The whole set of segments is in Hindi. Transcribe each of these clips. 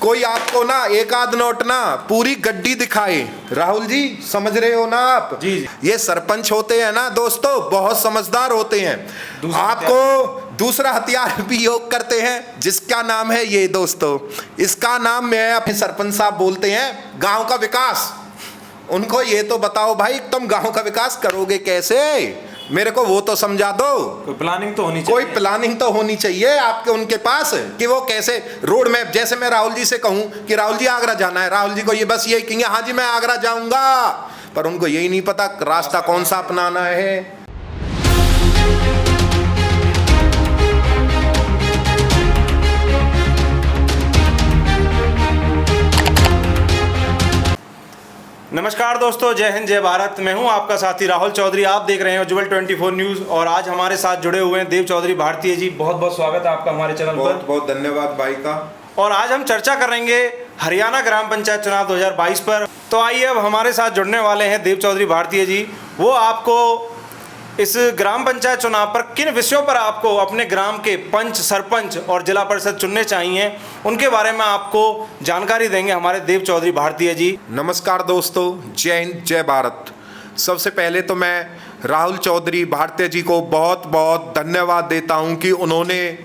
कोई आपको ना एक आध नोट ना पूरी गड्डी दिखाए। राहुल जी समझ रहे हो ना आप? जी जी। ये सरपंच होते हैं ना दोस्तों, बहुत समझदार होते हैं। आपको दूसरा हथियार भी योग करते हैं जिसका नाम है ये दोस्तों, इसका नाम मैं अपने सरपंच साहब बोलते हैं गांव का विकास। उनको ये तो बताओ भाई, तुम गांव का विकास करोगे कैसे? मेरे को वो तो समझा दो। कोई प्लानिंग तो होनी चाहिए। कोई प्लानिंग तो होनी चाहिए आपके उनके पास कि वो कैसे रोड मैप। जैसे मैं राहुल जी से कहूं कि राहुल जी आगरा जाना है, राहुल जी को ये बस यही कहेंगे हाँ जी मैं आगरा जाऊंगा, पर उनको यही नहीं पता रास्ता कौन सा अपनाना है। नमस्कार दोस्तों, जय हिंद जय भारत। मैं हूं आपका साथी राहुल चौधरी। आप देख रहे हैं उज्ज्वल 24 न्यूज़ और आज हमारे साथ जुड़े हुए हैं देव चौधरी भारतीय जी। बहुत बहुत स्वागत है आपका हमारे चैनल पर। बहुत बहुत धन्यवाद भाई का। और आज हम चर्चा करेंगे हरियाणा ग्राम पंचायत चुनाव 2022 पर। तो आइए अब हमारे साथ जुड़ने वाले हैं देव चौधरी भारतीय जी। वो आपको इस ग्राम पंचायत चुनाव पर किन विषयों पर आपको अपने ग्राम के पंच, सरपंच और जिला परिषद चुनने चाहिए, उनके बारे में आपको जानकारी देंगे हमारे देव चौधरी भारतीय जी। नमस्कार दोस्तों, जय हिंद जय भारत। सबसे पहले तो मैं राहुल चौधरी भारतीय जी को बहुत बहुत धन्यवाद देता हूं कि उन्होंने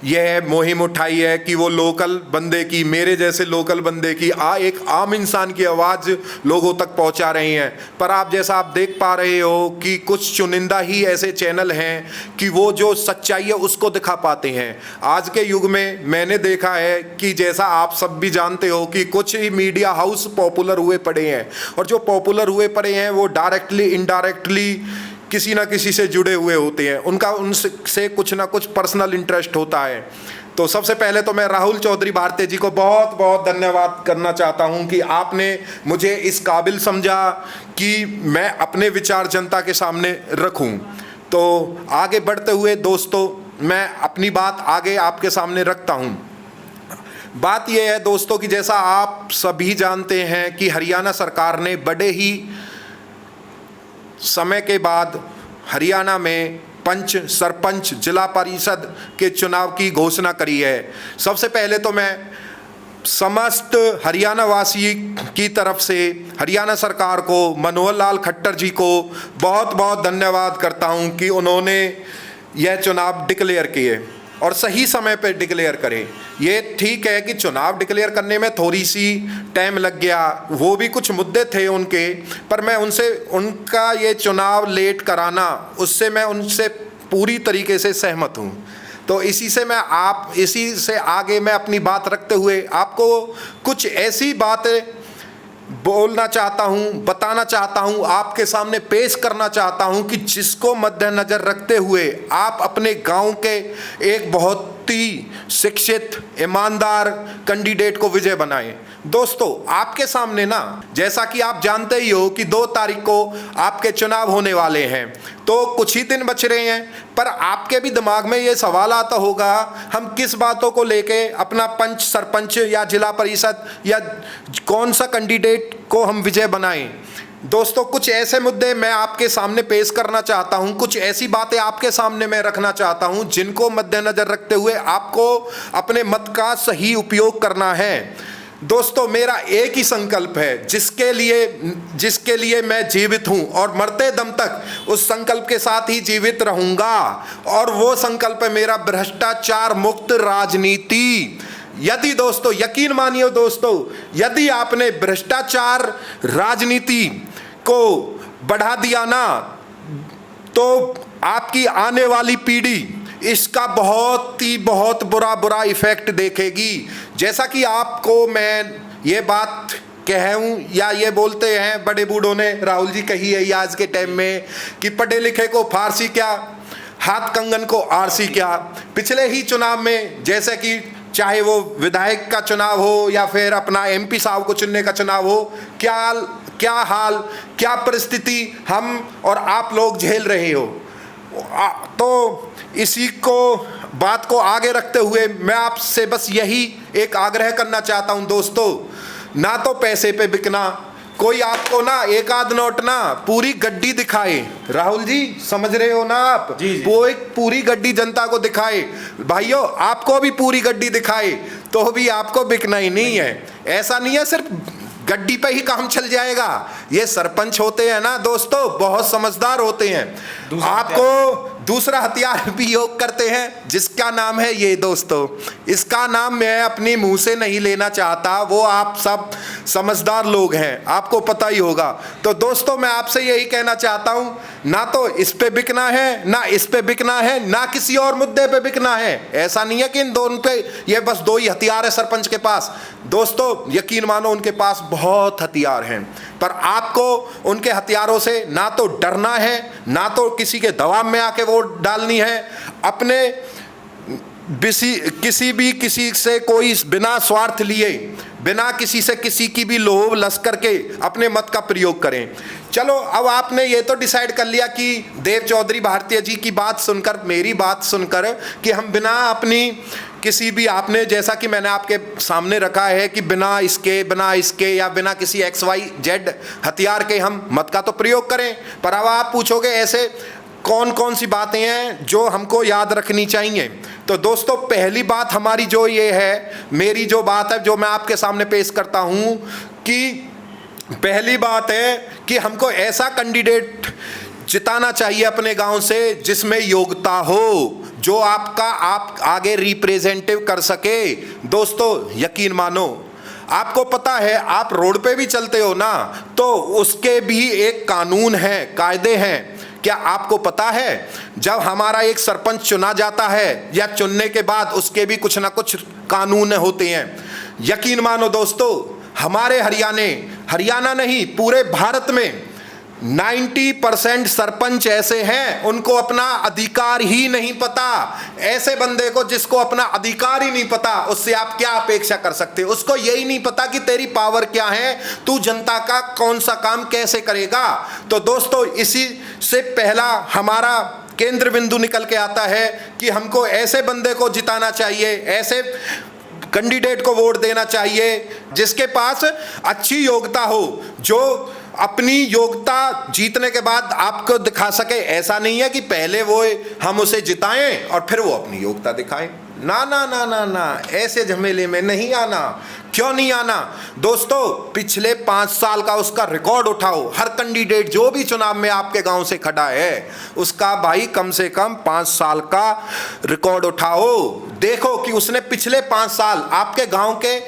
यह मुहिम उठाई है कि वो लोकल बंदे की, मेरे जैसे लोकल बंदे की एक आम इंसान की आवाज़ लोगों तक पहुंचा रही हैं। पर आप जैसा आप देख पा रहे हो कि कुछ चुनिंदा ही ऐसे चैनल हैं कि वो जो सच्चाई है उसको दिखा पाते हैं। आज के युग में मैंने देखा है कि जैसा आप सब भी जानते हो कि कुछ ही मीडिया हाउस पॉपुलर हुए पड़े हैं, और जो पॉपुलर हुए पड़े हैं वो डायरेक्टली इनडायरेक्टली किसी ना किसी से जुड़े हुए होते हैं, उनका उनसे कुछ ना कुछ पर्सनल इंटरेस्ट होता है। तो सबसे पहले तो मैं राहुल चौधरी भारतीय जी को बहुत बहुत धन्यवाद करना चाहता हूं कि आपने मुझे इस काबिल समझा कि मैं अपने विचार जनता के सामने रखूं। तो आगे बढ़ते हुए दोस्तों, मैं अपनी बात आगे आपके सामने रखता हूं। बात यह है दोस्तों कि जैसा आप सभी जानते हैं कि हरियाणा सरकार ने बड़े ही समय के बाद हरियाणा में पंच, सरपंच, जिला परिषद के चुनाव की घोषणा करी है। सबसे पहले तो मैं समस्त हरियाणा वासी की तरफ से हरियाणा सरकार को, मनोहर लाल खट्टर जी को बहुत बहुत धन्यवाद करता हूं कि उन्होंने यह चुनाव डिक्लेयर किए और सही समय पर डिक्लेयर करें। ये ठीक है कि चुनाव डिक्लेयर करने में थोड़ी सी टाइम लग गया, वो भी कुछ मुद्दे थे उनके, पर मैं उनका ये चुनाव लेट कराना, उससे मैं उनसे पूरी तरीके से सहमत हूँ। तो इसी से आगे मैं अपनी बात रखते हुए आपको कुछ ऐसी बातें बोलना चाहता हूं, बताना चाहता हूं, आपके सामने पेश करना चाहता हूं कि जिसको मद्देनजर रखते हुए आप अपने गांव के एक बहुत ही शिक्षित, ईमानदार कैंडिडेट को विजय बनाएं। दोस्तों आपके सामने ना, जैसा कि आप जानते ही हो कि 2 तारीख को आपके चुनाव होने वाले हैं, तो कुछ ही दिन बच रहे हैं, पर आपके भी दिमाग में ये सवाल आता होगा हम किस बातों को लेके अपना पंच, सरपंच या जिला परिषद या कौन सा कैंडिडेट को हम विजय बनाएं। दोस्तों कुछ ऐसे मुद्दे मैं आपके सामने पेश करना चाहता हूं, कुछ ऐसी बातें आपके सामने मैं रखना चाहता हूं जिनको मद्देनजर रखते हुए आपको अपने मत का सही उपयोग करना है। दोस्तों मेरा एक ही संकल्प है जिसके लिए मैं जीवित हूं और मरते दम तक उस संकल्प के साथ ही जीवित रहूंगा, और वो संकल्प है मेरा भ्रष्टाचार मुक्त राजनीति। यदि दोस्तों यकीन मानिए दोस्तों, यदि आपने भ्रष्टाचार राजनीति को बढ़ा दिया ना, तो आपकी आने वाली पीढ़ी इसका बहुत बुरा इफेक्ट देखेगी। जैसा कि आपको मैं ये बात कहूँ, या ये बोलते हैं बड़े बूढ़ों ने, राहुल जी कही है ये आज के टाइम में कि पढ़े लिखे को फारसी क्या, हाथ कंगन को आरसी क्या। पिछले ही चुनाव में जैसे कि चाहे वो विधायक का चुनाव हो या फिर अपना एमपी साहब को चुनने का चुनाव हो, क्या हाल, क्या परिस्थिति हम और आप लोग झेल रहे हो। तो इसी को बात को आगे रखते हुए मैं आपसे बस यही एक आग्रह करना चाहता हूं दोस्तों, ना तो पैसे पे बिकना, कोई आपको ना एक आध नोट ना पूरी गड्डी दिखाए, राहुल जी समझ रहे हो ना आप, जी। वो एक पूरी गड्डी जनता को दिखाए, भाइयों आपको भी पूरी गड्डी दिखाए तो भी आपको बिकना ही नहीं है। ऐसा नहीं है सिर्फ गड्डी पे ही काम चल जाएगा। ये सरपंच होते हैं ना दोस्तों, बहुत समझदार होते हैं। आपको दूसरा हथियार भी योग करते हैं जिसका नाम है ये दोस्तों, इसका नाम मैं अपने मुंह से नहीं लेना चाहता, वो आप सब समझदार लोग हैं, आपको पता ही होगा। तो दोस्तों मैं आपसे यही कहना चाहता हूं, ना तो इस पे बिकना है, ना इस पे बिकना है, ना किसी और मुद्दे पे बिकना है। ऐसा नहीं है कि इन दोनों पे ये बस दो ही हथियार है सरपंच के पास। दोस्तों यकीन मानो उनके पास बहुत हथियार हैं, पर आपको उनके हथियारों से ना तो डरना है, ना तो किसी के दबाव में आके वोट डालनी है। अपने किसी से कोई बिना स्वार्थ लिए, बिना किसी से किसी की भी लोभ लश्कर के अपने मत का प्रयोग करें। चलो अब आपने ये तो डिसाइड कर लिया कि देव चौधरी भारतीय जी की बात सुनकर, मेरी बात सुनकर, कि हम बिना अपनी किसी भी, आपने जैसा कि मैंने आपके सामने रखा है कि बिना इसके या बिना किसी XYZ हथियार के हम मत का तो प्रयोग करें। पर अब आप पूछोगे ऐसे कौन कौन सी बातें हैं जो हमको याद रखनी चाहिए। तो दोस्तों पहली बात हमारी जो ये है, मेरी जो बात है जो मैं आपके सामने पेश करता हूँ, कि पहली बात है कि हमको ऐसा कैंडिडेट जिताना चाहिए अपने गांव से जिसमें योग्यता हो, जो आप आगे रिप्रेजेंटेटिव कर सके। दोस्तों यकीन मानो, आपको पता है आप रोड पे भी चलते हो ना, तो उसके भी एक कानून है, कायदे हैं। क्या आपको पता है जब हमारा एक सरपंच चुना जाता है या चुनने के बाद उसके भी कुछ ना कुछ कानून होते हैं। यकीन मानो दोस्तों, हमारे हरियाणा नहीं पूरे भारत में 90% सरपंच ऐसे हैं उनको अपना अधिकार ही नहीं पता। ऐसे बंदे को जिसको अपना अधिकार ही नहीं पता, उससे आप क्या अपेक्षा कर सकते हो? उसको यही नहीं पता कि तेरी पावर क्या है, तू जनता का कौन सा काम कैसे करेगा। तो दोस्तों इसी से पहला हमारा केंद्र बिंदु निकल के आता है कि हमको ऐसे बंदे को जिताना चाहिए, ऐसे कैंडिडेट को वोट देना चाहिए जिसके पास अच्छी योग्यता हो, जो अपनी योग्यता जीतने के बाद आपको दिखा सके। ऐसा नहीं है कि पहले वो हम उसे जिताएं और फिर वो अपनी योग्यता दिखाएं। ना ना ना ना ना, ऐसे झमेले में नहीं आना। क्यों नहीं आना दोस्तों? पिछले 5 साल का उसका रिकॉर्ड उठाओ। हर कैंडिडेट जो भी चुनाव में आपके गांव से खड़ा है उसका भाई कम से कम 5 साल का रिकॉर्ड उठाओ। देखो कि उसने पिछले 5 साल आपके गांव के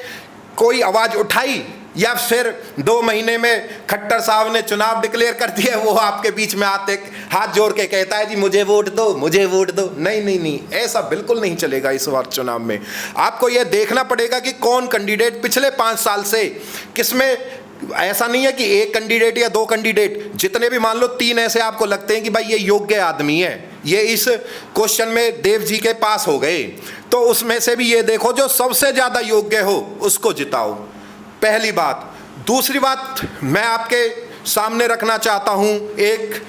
कोई आवाज उठाई, या फिर 2 महीने में खट्टर साहब ने चुनाव डिक्लेयर कर दिया, वो आपके बीच में आते हाथ जोड़ के कहता है जी मुझे वोट दो, मुझे वोट दो। नहीं नहीं नहीं, ऐसा बिल्कुल नहीं चलेगा। इस बार चुनाव में आपको यह देखना पड़ेगा कि कौन कैंडिडेट पिछले 5 साल से किसमें, ऐसा नहीं है कि एक कैंडिडेट या 2 कैंडिडेट, जितने भी मान लो 3 ऐसे आपको लगते हैं कि भाई ये योग्य आदमी है, ये इस क्वेश्चन में देव जी के पास हो गए, तो उसमें से भी ये देखो जो सबसे ज्यादा योग्य हो उसको जिताओ। पहली बात। दूसरी बात मैं आपके सामने रखना चाहता हूं, एक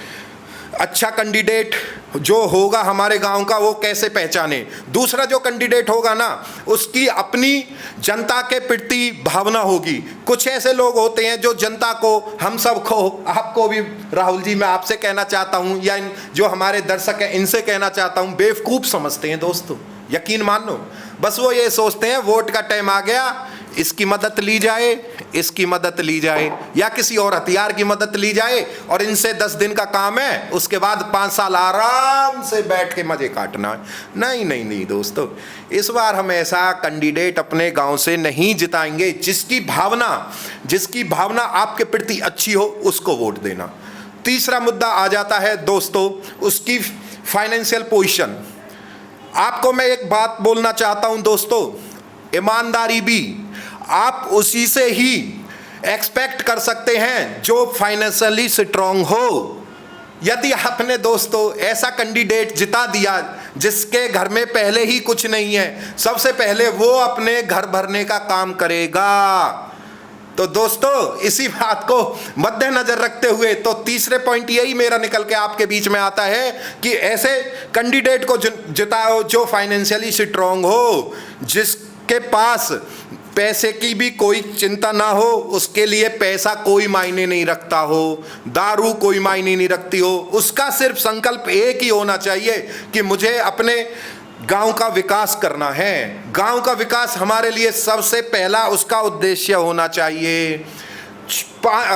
अच्छा कैंडिडेट जो होगा हमारे गांव का वो कैसे पहचाने। दूसरा जो कैंडिडेट होगा ना, उसकी अपनी जनता के प्रति भावना होगी। कुछ ऐसे लोग होते हैं जो जनता को, हम सब को, आपको भी राहुल जी मैं आपसे कहना चाहता हूं, या जो हमारे दर्शक हैं इनसे कहना चाहता हूं, बेवकूफ़ समझते हैं दोस्तों। यकीन मानो, बस वो ये सोचते हैं वोट का टाइम आ गया, इसकी मदद ली जाए, इसकी मदद ली जाए, या किसी और हथियार की मदद ली जाए, और इनसे 10 दिन का काम है, उसके बाद 5 साल आराम से बैठ के मजे काटना है। नहीं नहीं नहीं दोस्तों, इस बार हम ऐसा कैंडिडेट अपने गांव से नहीं जिताएंगे। जिसकी भावना आपके प्रति अच्छी हो उसको वोट देना। तीसरा मुद्दा आ जाता है दोस्तों, उसकी फाइनेंशियल पोजीशन। आपको मैं एक बात बोलना चाहता हूं दोस्तों, ईमानदारी भी आप उसी से ही एक्सपेक्ट कर सकते हैं जो फाइनेंशियली स्ट्रांग हो। यदि आपने दोस्तों ऐसा कैंडिडेट जिता दिया जिसके घर में पहले ही कुछ नहीं है, सबसे पहले वो अपने घर भरने का काम करेगा। तो दोस्तों इसी बात को मद्देनजर रखते हुए तो तीसरे पॉइंट यही मेरा निकल के आपके बीच में आता है कि ऐसे कैंडिडेट को जिताओ जो फाइनेंशियली स्ट्रांग हो, जिसके पास पैसे की भी कोई चिंता ना हो, उसके लिए पैसा कोई मायने नहीं रखता हो, दारू कोई मायने नहीं रखती हो, उसका सिर्फ संकल्प एक ही होना चाहिए कि मुझे अपने गांव का विकास करना है। गांव का विकास हमारे लिए सबसे पहला उसका उद्देश्य होना चाहिए।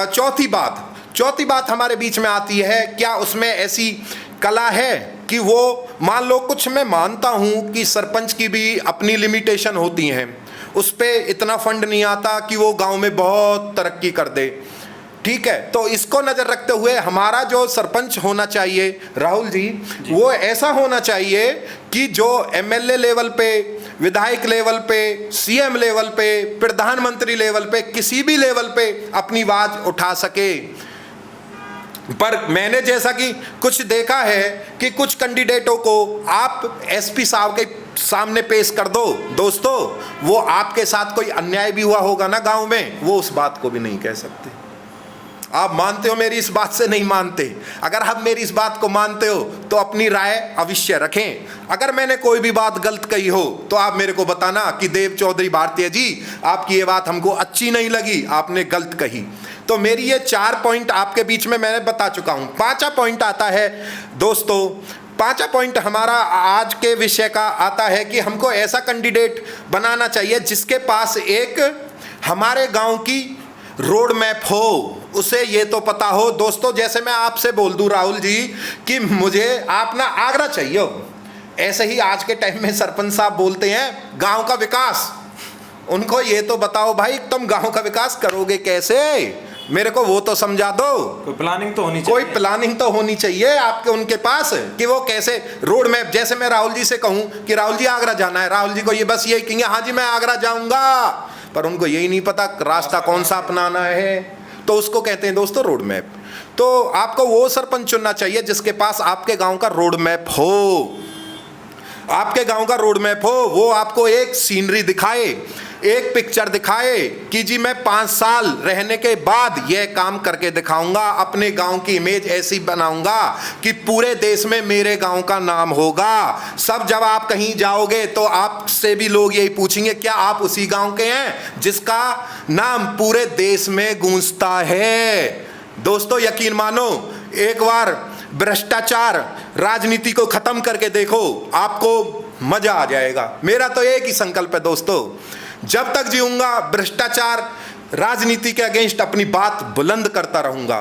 चौथी बात हमारे बीच में आती है, क्या उसमें ऐसी कला है कि वो, मान लो कुछ मैं मानता हूं कि सरपंच की भी अपनी लिमिटेशन होती हैं, उस पे इतना फंड नहीं आता कि वो गांव में बहुत तरक्की कर दे, ठीक है। तो इसको नज़र रखते हुए हमारा जो सरपंच होना चाहिए राहुल जी, वो ऐसा होना चाहिए कि जो एमएलए लेवल पे, विधायक लेवल पे, सीएम लेवल पे, प्रधानमंत्री लेवल पे, किसी भी लेवल पे अपनी आवाज़ उठा सके। पर मैंने जैसा कि कुछ देखा है कि कुछ कैंडिडेटों को आप एसपी साहब के सामने पेश कर दो दोस्तों, वो आपके साथ कोई अन्याय भी हुआ होगा ना गांव में, वो उस बात को भी नहीं कह सकते। आप मानते हो मेरी इस बात से? नहीं मानते। अगर आप मेरी इस बात को मानते हो तो अपनी राय अवश्य रखें। अगर मैंने कोई भी बात गलत कही हो तो आप मेरे को बताना कि देव चौधरी भारतीय जी, आपकी ये बात हमको अच्छी नहीं लगी, आपने गलत कही। तो मेरी ये 4 पॉइंट आपके बीच में मैंने बता चुका हूँ। 5वां पॉइंट आता है दोस्तों, 5वां पॉइंट हमारा आज के विषय का आता है कि हमको ऐसा कैंडिडेट बनाना चाहिए जिसके पास एक हमारे गांव की रोड मैप हो, उसे ये तो पता हो दोस्तों। जैसे मैं आपसे बोल दूं राहुल जी कि मुझे आप ना आगरा चाहिए हो, ऐसे ही आज के टाइम में सरपंच साहब बोलते हैं गांव का विकास। उनको ये तो बताओ भाई, तुम गांव का विकास करोगे कैसे, मेरे को वो तो समझा दो। कोई प्लानिंग तो होनी चाहिए, कोई प्लानिंग तो होनी चाहिए आपके उनके पास कि वो कैसे रोड मैप। जैसे मैं राहुल जी से कहूं कि राहुल जी आगरा जाना है, राहुल जी को ये बस यही कहेंगे हाँ जी मैं आगरा जाऊंगा, पर उनको यही नहीं पता रास्ता कौन सा अपनाना है, तो उसको कहते हैं दोस्तों रोड मैप। तो आपको वो सरपंच चुनना चाहिए जिसके पास आपके गांव का रोड मैप हो, आपके गांव का रोड मैप हो। वो आपको एक सीनरी दिखाए, एक पिक्चर दिखाए कि जी मैं 5 साल रहने के बाद यह काम करके दिखाऊंगा, अपने गांव की इमेज ऐसी बनाऊंगा कि पूरे देश में मेरे गांव का नाम होगा। सब जब आप कहीं जाओगे तो आपसे भी लोग यही पूछेंगे क्या आप उसी गांव के हैं जिसका नाम पूरे देश में गूंजता है। दोस्तों यकीन मानो, एक बार भ्रष्टाचार राजनीति को खत्म करके देखो, आपको मजा आ जाएगा। मेरा तो एक ही संकल्प है दोस्तों, जब तक जीऊंगा भ्रष्टाचार राजनीति के अगेंस्ट अपनी बात बुलंद करता रहूंगा,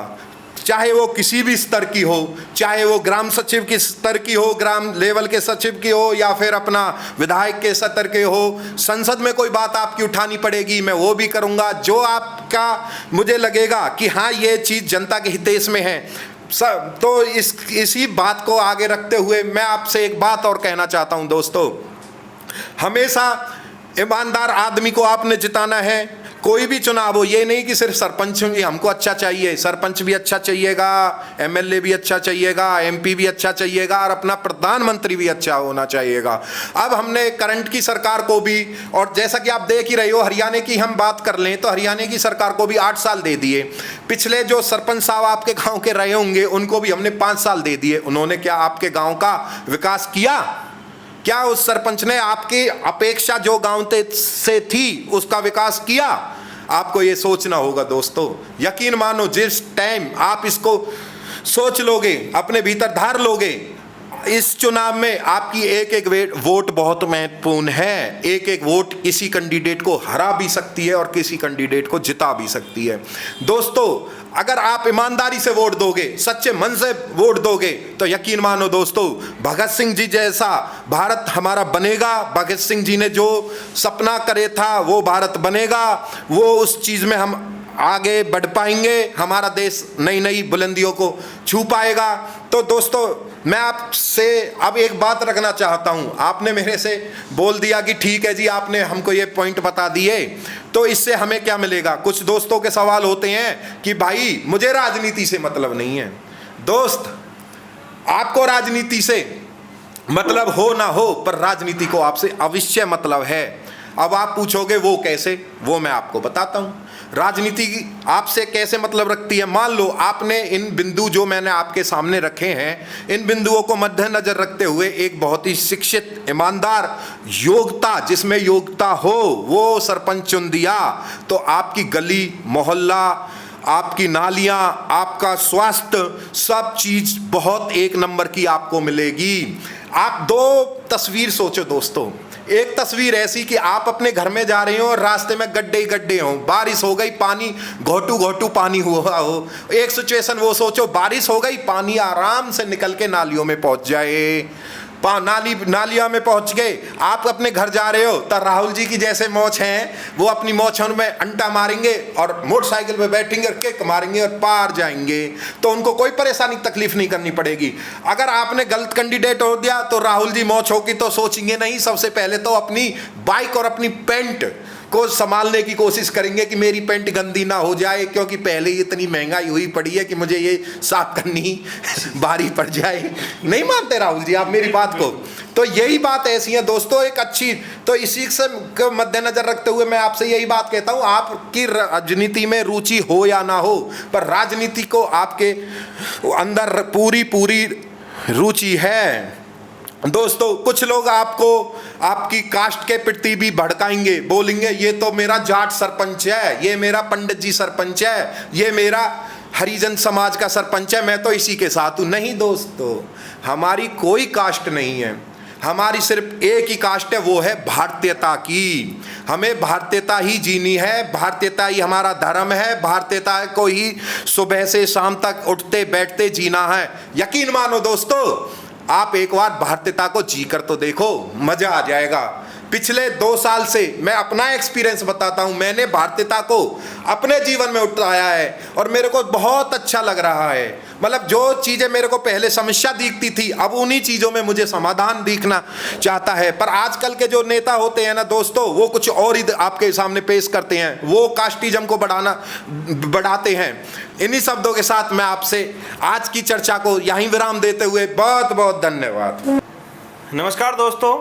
चाहे वो किसी भी स्तर की हो, चाहे वो ग्राम सचिव के स्तर की हो, ग्राम लेवल के सचिव की हो, या फिर अपना विधायक के स्तर के हो। संसद में कोई बात आपकी उठानी पड़ेगी, मैं वो भी करूंगा। जो आपका मुझे लगेगा कि हाँ ये चीज़ जनता के हितेश में है, तो इसी बात को आगे रखते हुए मैं आपसे एक बात और कहना चाहता हूं दोस्तों, हमेशा ईमानदार आदमी को आपने जिताना है। कोई भी चुनाव हो, ये नहीं कि सिर्फ सरपंच ही हमको अच्छा चाहिए, सरपंच भी अच्छा चाहिएगा, एमएलए भी अच्छा चाहिएगा, एमपी भी अच्छा चाहिएगा, और अपना प्रधानमंत्री भी अच्छा होना चाहिएगा। अब हमने करंट की सरकार को भी, और जैसा कि आप देख ही रहे हो, हरियाणा की हम बात कर लें तो हरियाणा की सरकार को भी 8 साल दे दिए। पिछले जो सरपंच साहब आपके गाँव के रहे होंगे उनको भी हमने 5 साल दे दिए। उन्होंने क्या आपके गाँव का विकास किया? क्या उस सरपंच ने आपकी अपेक्षा जो गांव से थी उसका विकास किया? आपको ये सोचना होगा दोस्तों। यकीन मानो, जिस टाइम आप इसको सोच लोगे, अपने भीतर धार लोगे, इस चुनाव में आपकी एक एक वोट बहुत महत्वपूर्ण है। एक एक वोट किसी कैंडिडेट को हरा भी सकती है और किसी कैंडिडेट को जिता भी सकती है। दोस्तों अगर आप ईमानदारी से वोट दोगे, सच्चे मन से वोट दोगे, तो यकीन मानो दोस्तों, भगत सिंह जी जैसा भारत हमारा बनेगा। भगत सिंह जी ने जो सपना करे था वो भारत बनेगा, वो उस चीज़ में हम आगे बढ़ पाएंगे, हमारा देश नई नई बुलंदियों को छू पाएगा। तो दोस्तों मैं आपसे अब एक बात रखना चाहता हूँ। आपने मेरे से बोल दिया कि ठीक है जी, आपने हमको ये पॉइंट बता दिए, तो इससे हमें क्या मिलेगा? कुछ दोस्तों के सवाल होते हैं कि भाई मुझे राजनीति से मतलब नहीं है। दोस्त, आपको राजनीति से मतलब हो ना हो, पर राजनीति को आपसे अवश्य मतलब है। अब आप पूछोगे वो कैसे, वो मैं आपको बताता हूँ। राजनीति आपसे कैसे मतलब रखती है। मान लो आपने इन बिंदु जो मैंने आपके सामने रखे हैं, इन बिंदुओं को मद्देनजर रखते हुए एक बहुत ही शिक्षित, ईमानदार, योग्यता, जिसमें योग्यता हो, वो सरपंच चुन दिया, तो आपकी गली मोहल्ला, आपकी नालियां, आपका स्वास्थ्य, सब चीज बहुत एक नंबर की आपको मिलेगी। आप दो तस्वीर सोचो दोस्तों। एक तस्वीर ऐसी कि आप अपने घर में जा रहे हो और रास्ते में गड्ढे ही गड्ढे हो, बारिश हो गई, पानी घोटू घोटू पानी हुआ हो। एक सिचुएशन वो सोचो, बारिश हो गई, पानी आराम से निकल के नालियों में पहुंच जाए, नालिया में पहुंच गए। आप अपने घर जा रहे हो तो राहुल जी की जैसे मौज हैं, वो अपनी मौछों में अंटा मारेंगे और मोटरसाइकिल पे बैठेंगे और किक मारेंगे और पार जाएंगे, तो उनको कोई परेशानी तकलीफ नहीं करनी पड़ेगी। अगर आपने गलत कैंडिडेट हो दिया तो राहुल जी मौज होगी तो सोचेंगे नहीं, सबसे पहले तो अपनी बाइक और अपनी पेंट को संभालने की कोशिश करेंगे कि मेरी पेंट गंदी ना हो जाए, क्योंकि पहले ही इतनी महंगाई हुई पड़ी है कि मुझे ये साफ करनी भारी पड़ जाए। नहीं मानते राहुल जी आप मेरी बात को? तो यही बात ऐसी है दोस्तों, एक अच्छी, तो इसी से मद्देनजर रखते हुए मैं आपसे यही बात कहता हूँ, आपकी राजनीति में रुचि हो या ना हो, पर राजनीति को आपके अंदर पूरी पूरी रुचि है। दोस्तों कुछ लोग आपको आपकी कास्ट के प्रति भी भड़काएंगे, बोलेंगे ये तो मेरा जाट सरपंच है, ये मेरा पंडित जी सरपंच है, ये मेरा हरिजन समाज का सरपंच है, मैं तो इसी के साथ हूँ। नहीं दोस्तों, हमारी कोई कास्ट नहीं है, हमारी सिर्फ एक ही कास्ट है, वो है भारतीयता की। हमें भारतीयता ही जीनी है, भारतीयता ही हमारा धर्म है, भारतीयता को ही सुबह से शाम तक उठते बैठते जीना है। यकीन मानो दोस्तों, आप एक बार भारतीयता को जी कर तो देखो, मजा आ जाएगा। पिछले 2 साल से मैं अपना एक्सपीरियंस बताता हूं, मैंने भारतीयता को अपने जीवन में उठाया है और मेरे को बहुत अच्छा लग रहा है। मतलब जो चीज़ें मेरे को पहले समस्या दिखती थी, अब उन्हीं चीज़ों में मुझे समाधान दिखना चाहता है। पर आजकल के जो नेता होते हैं ना दोस्तों, वो कुछ और ही आपके सामने पेश करते हैं, वो कास्टिज्म को बढ़ाते हैं। इन्हीं शब्दों के साथ मैं आपसे आज की चर्चा को यहीं विराम देते हुए बहुत बहुत धन्यवाद। नमस्कार दोस्तों,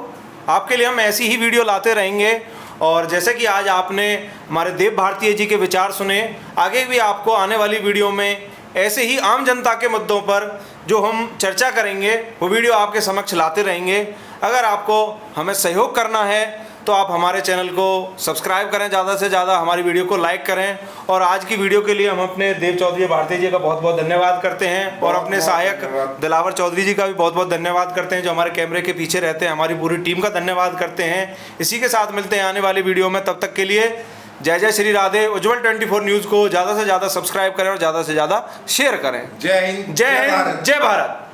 आपके लिए हम ऐसी ही वीडियो लाते रहेंगे, और जैसे कि आज आपने हमारे देव भारतीय जी के विचार सुने, आगे भी आपको आने वाली वीडियो में ऐसे ही आम जनता के मुद्दों पर जो हम चर्चा करेंगे वो वीडियो आपके समक्ष लाते रहेंगे। अगर आपको हमें सहयोग करना है तो आप हमारे चैनल को सब्सक्राइब करें, ज़्यादा से ज़्यादा हमारी वीडियो को लाइक करें। और आज की वीडियो के लिए हम अपने देव चौधरी भारती जी का बहुत बहुत धन्यवाद करते हैं, और अपने सहायक दिलावर चौधरी जी का भी बहुत बहुत धन्यवाद करते हैं, जो हमारे कैमरे के पीछे रहते हैं। हमारी पूरी टीम का धन्यवाद करते हैं। इसी के साथ मिलते हैं आने वाली वीडियो में, तब तक के लिए जय जय श्री राधे। उज्ज्वल 24 न्यूज़ को ज़्यादा से ज़्यादा सब्सक्राइब करें और ज़्यादा से ज़्यादा शेयर करें। जय हिंद, जय हिंद, जय भारत।